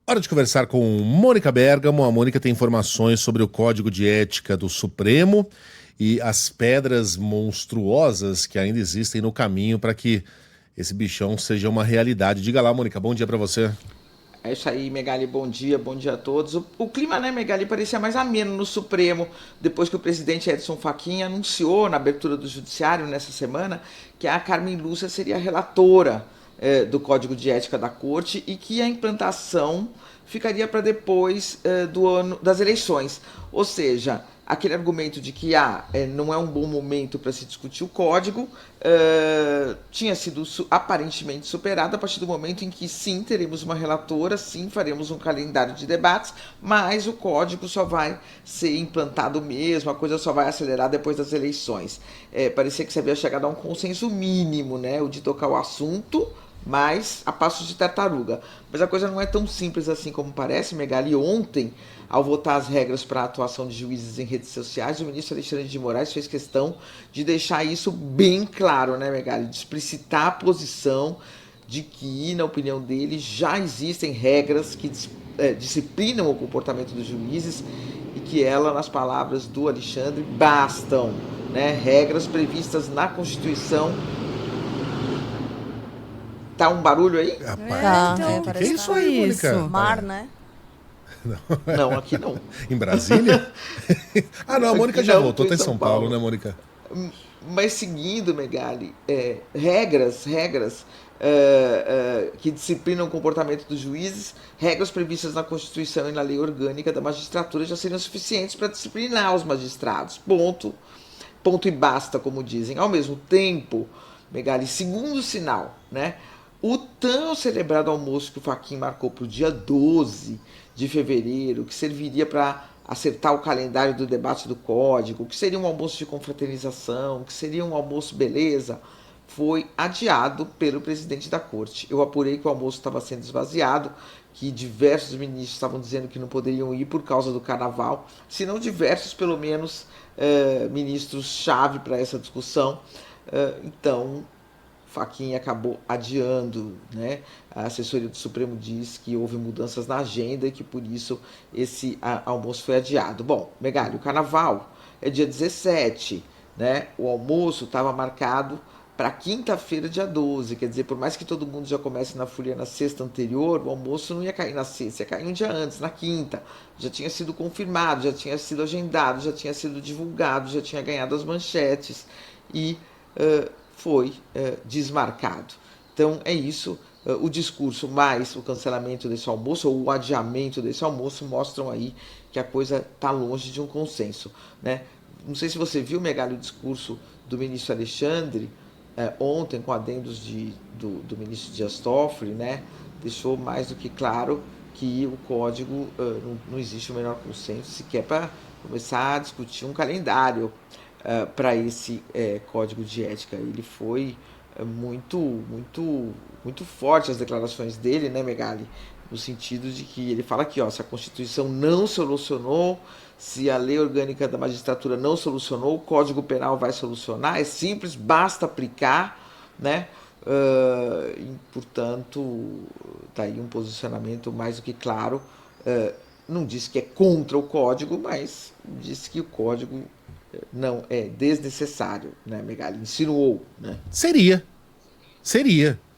Hora de conversar com Mônica Bergamo. A Mônica tem informações sobre o Código de Ética do Supremo e as pedras monstruosas que ainda existem no caminho para que esse bichão seja uma realidade. Diga lá, Mônica, bom dia para você. É isso aí, Megali, bom dia a todos. O clima, né, Megali, parecia mais ameno no Supremo, depois que o presidente Edson Fachin anunciou na abertura do judiciário nessa semana que a Carmen Lúcia seria a relatora do Código de Ética da Corte e que a implantação ficaria para depois do ano das eleições. Ou seja, aquele argumento de que não é um bom momento para se discutir o código tinha sido aparentemente superado a partir do momento em que sim, teremos uma relatora, sim, faremos um calendário de debates, mas o código só vai ser implantado mesmo, a coisa só vai acelerar depois das eleições. Parecia que se havia chegado a um consenso mínimo, né, o de tocar o assunto, mas a passos de tartaruga. Mas a coisa não é tão simples assim como parece, Megali. Ontem, ao votar as regras para a atuação de juízes em redes sociais, o ministro Alexandre de Moraes fez questão de deixar isso bem claro, né, Megali? De explicitar a posição de que, na opinião dele, já existem regras que disciplinam o comportamento dos juízes e que ela, nas palavras do Alexandre, bastam, né? Regras previstas na Constituição. Tá um barulho aí? Rapaz, Então, que é isso aí, Mônica? Mar, né? Não, aqui não. Em Brasília? Não, a Mônica já voltou, tá em São Paulo, né, Mônica? Mas seguindo, Megali, regras que disciplinam o comportamento dos juízes, regras previstas na Constituição e na Lei Orgânica da Magistratura já seriam suficientes para disciplinar os magistrados. Ponto e basta, como dizem. Ao mesmo tempo, Megali, segundo sinal, né? O tão celebrado almoço que o Fachin marcou para o dia 12 de fevereiro, que serviria para acertar o calendário do debate do Código, que seria um almoço de confraternização, que seria um almoço beleza, foi adiado pelo presidente da Corte. Eu apurei que o almoço estava sendo esvaziado, que diversos ministros estavam dizendo que não poderiam ir por causa do carnaval, se não diversos, pelo menos, ministros-chave para essa discussão. Então, Fachin acabou adiando, né? A assessoria do Supremo diz que houve mudanças na agenda e que por isso esse almoço foi adiado. Bom, Megali, o carnaval é dia 17, né? O almoço estava marcado para quinta-feira, dia 12, quer dizer, por mais que todo mundo já comece na folia na sexta anterior, o almoço não ia cair na sexta, ia cair um dia antes, na quinta. Já tinha sido confirmado, já tinha sido agendado, já tinha sido divulgado, já tinha ganhado as manchetes e foi desmarcado. Então é isso, o discurso mais o cancelamento desse almoço ou o adiamento desse almoço mostram aí que a coisa está longe de um consenso, né? Não sei se você viu, Megali, o discurso do ministro Alexandre ontem com adendos do ministro Dias Toffoli, né? Deixou mais do que claro que o código não existe o menor consenso sequer para começar a discutir um calendário para esse código de ética. Ele foi muito forte as declarações dele, né, Megali? No sentido de que ele fala aqui, se a Constituição não solucionou, se a Lei Orgânica da Magistratura não solucionou, o Código Penal vai solucionar, é simples, basta aplicar, né? E, portanto, está aí um posicionamento mais do que claro. Não disse que é contra o Código, mas disse que o Código não é desnecessário, né, Megali? Insinuou, né? Seria,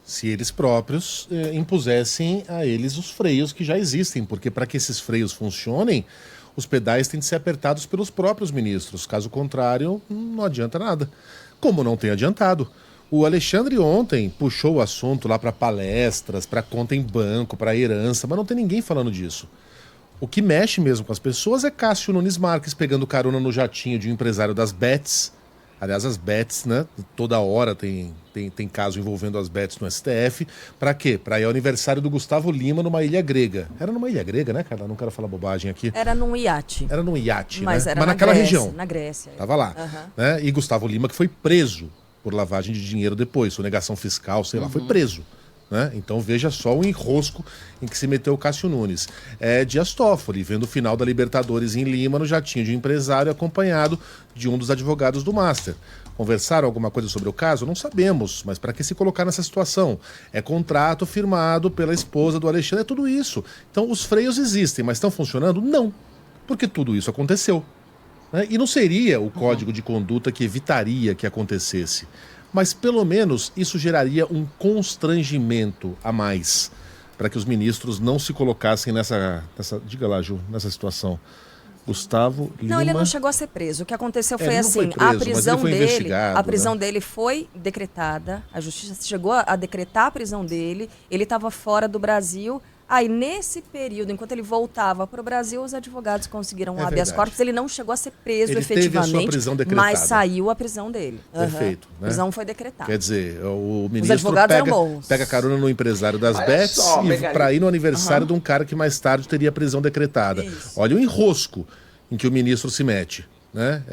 se eles próprios impusessem a eles os freios que já existem, porque para que esses freios funcionem, os pedais têm de ser apertados pelos próprios ministros, caso contrário, não adianta nada. Como não tem adiantado. O Alexandre ontem puxou o assunto lá para palestras, para conta em banco, para herança, mas não tem ninguém falando disso. O que mexe mesmo com as pessoas é Cássio Nunes Marques pegando carona no jatinho de um empresário das bets. Aliás, as bets, né? Toda hora tem caso envolvendo as bets no STF. Pra quê? Pra ir ao aniversário do Gustavo Lima numa ilha grega. Era numa ilha grega, né, Carla? Não quero falar bobagem aqui. Era num iate. Era num iate, mas né? Era mas na naquela Grécia, região. Na Grécia. Tava lá. Né? E Gustavo Lima que foi preso por lavagem de dinheiro depois, sonegação fiscal, sei lá, foi preso. Né? Então veja só o enrosco em que se meteu o Cássio Nunes. Dias Toffoli, vendo o final da Libertadores em Lima no jatinho de um empresário acompanhado de um dos advogados do Master. Conversaram alguma coisa sobre o caso? Não sabemos, mas para que se colocar nessa situação? É contrato firmado pela esposa do Alexandre, é tudo isso. Então os freios existem, mas estão funcionando? Não, porque tudo isso aconteceu. Né? E não seria o código de conduta que evitaria que acontecesse, mas pelo menos isso geraria um constrangimento a mais para que os ministros não se colocassem nessa diga lá, Ju, nessa situação. Gustavo Lima... Não, ele não chegou a ser preso. O que aconteceu foi ele não assim, foi preso, a prisão dele foi decretada, a justiça chegou a decretar a prisão dele, ele estava fora do Brasil. Aí, nesse período, enquanto ele voltava para o Brasil, os advogados conseguiram um habeas corpus. Ele não chegou a ser preso ele efetivamente, teve a sua prisão decretada. mas saiu a prisão dele. Perfeito. Né? A prisão foi decretada. Quer dizer, o Os ministro advogados eram bons. pega carona no empresário das Bets para ir no aniversário de um cara que mais tarde teria a prisão decretada. Isso. Olha o enrosco em que o ministro se mete. Né?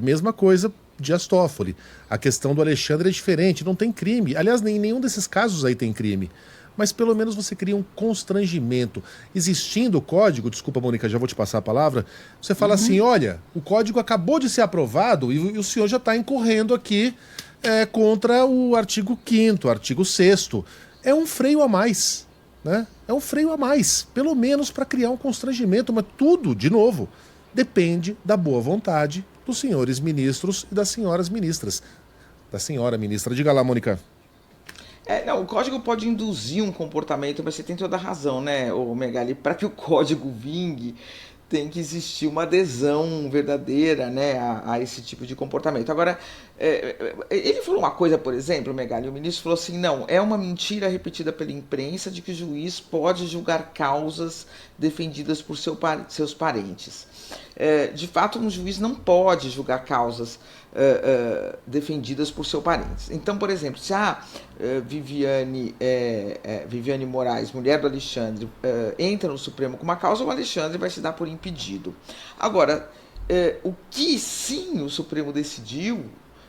Mesma coisa Dias Toffoli. A questão do Alexandre é diferente, não tem crime. Aliás, nenhum desses casos aí tem crime. Mas pelo menos você cria um constrangimento. Existindo o código, desculpa, Mônica, já vou te passar a palavra, você fala assim, olha, o código acabou de ser aprovado e o senhor já está incorrendo aqui contra o artigo 5º, artigo 6º. É um freio a mais, né? É um freio a mais, pelo menos para criar um constrangimento, mas tudo, de novo, depende da boa vontade dos senhores ministros e das senhoras ministras. Da senhora ministra. Diga lá, Mônica. Não, o código pode induzir um comportamento, mas você tem toda a razão, né, Megali? Para que o código vingue, tem que existir uma adesão verdadeira, né, a esse tipo de comportamento. Agora, ele falou uma coisa, por exemplo, Megali, o ministro falou assim, não, é uma mentira repetida pela imprensa de que o juiz pode julgar causas defendidas por seus parentes. De fato, um juiz não pode julgar causas defendidas por seus parentes. Então, por exemplo, se a Viviane Moraes, mulher do Alexandre, entra no Supremo com uma causa, o Alexandre vai se dar por impedido. Agora, o que sim o Supremo decidiu,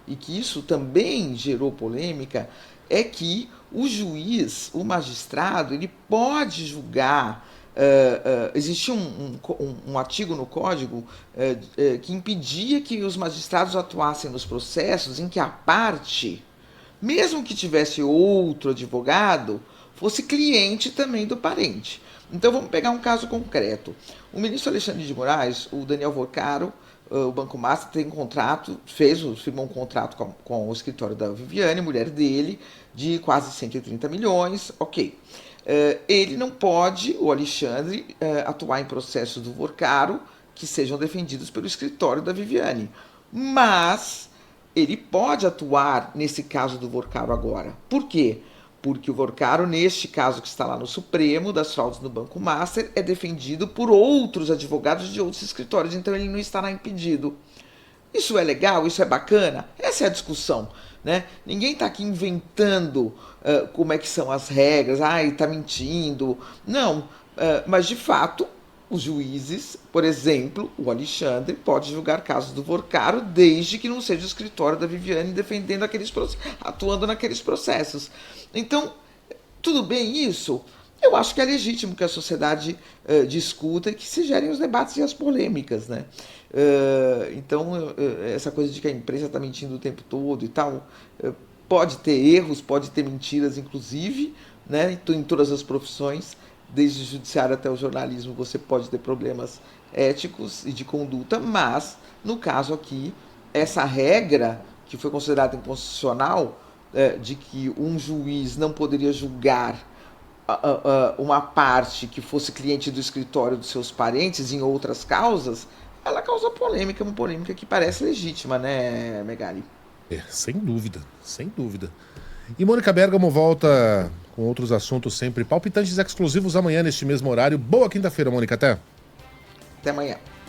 e que isso também gerou polêmica, é que o juiz, o magistrado, ele pode julgar. Existia um artigo no Código que impedia que os magistrados atuassem nos processos em que a parte, mesmo que tivesse outro advogado, fosse cliente também do parente. Então vamos pegar um caso concreto. O ministro Alexandre de Moraes, o Daniel Vorcaro, o Banco Master tem contrato, firmou um contrato com o escritório da Viviane, mulher dele, de quase 130 milhões, ok. Ele não pode, o Alexandre, atuar em processos do Vorcaro que sejam defendidos pelo escritório da Viviane. Mas ele pode atuar nesse caso do Vorcaro agora. Por quê? Porque o Vorcaro, neste caso que está lá no Supremo, das fraudes no Banco Master, é defendido por outros advogados de outros escritórios, então ele não estará impedido. Isso é legal? Isso é bacana? Essa é a discussão. Né? Ninguém está aqui inventando como é que são as regras, está mentindo. Não, mas de fato, os juízes, por exemplo, o Alexandre, pode julgar casos do Vorcaro desde que não seja o escritório da Viviane defendendo atuando naqueles processos. Então, tudo bem isso? Eu acho que é legítimo que a sociedade discuta e que se gerem os debates e as polêmicas, né? Então, essa coisa de que a imprensa está mentindo o tempo todo e tal, pode ter erros, pode ter mentiras, inclusive, né? Em todas as profissões, desde o judiciário até o jornalismo, você pode ter problemas éticos e de conduta, mas, no caso aqui, essa regra, que foi considerada inconstitucional, de que um juiz não poderia julgar uma parte que fosse cliente do escritório dos seus parentes em outras causas, ela causa polêmica, uma polêmica que parece legítima, né, Megali? Sem dúvida, sem dúvida. E Mônica Bergamo volta com outros assuntos sempre palpitantes exclusivos amanhã neste mesmo horário. Boa quinta-feira, Mônica, até. Até amanhã.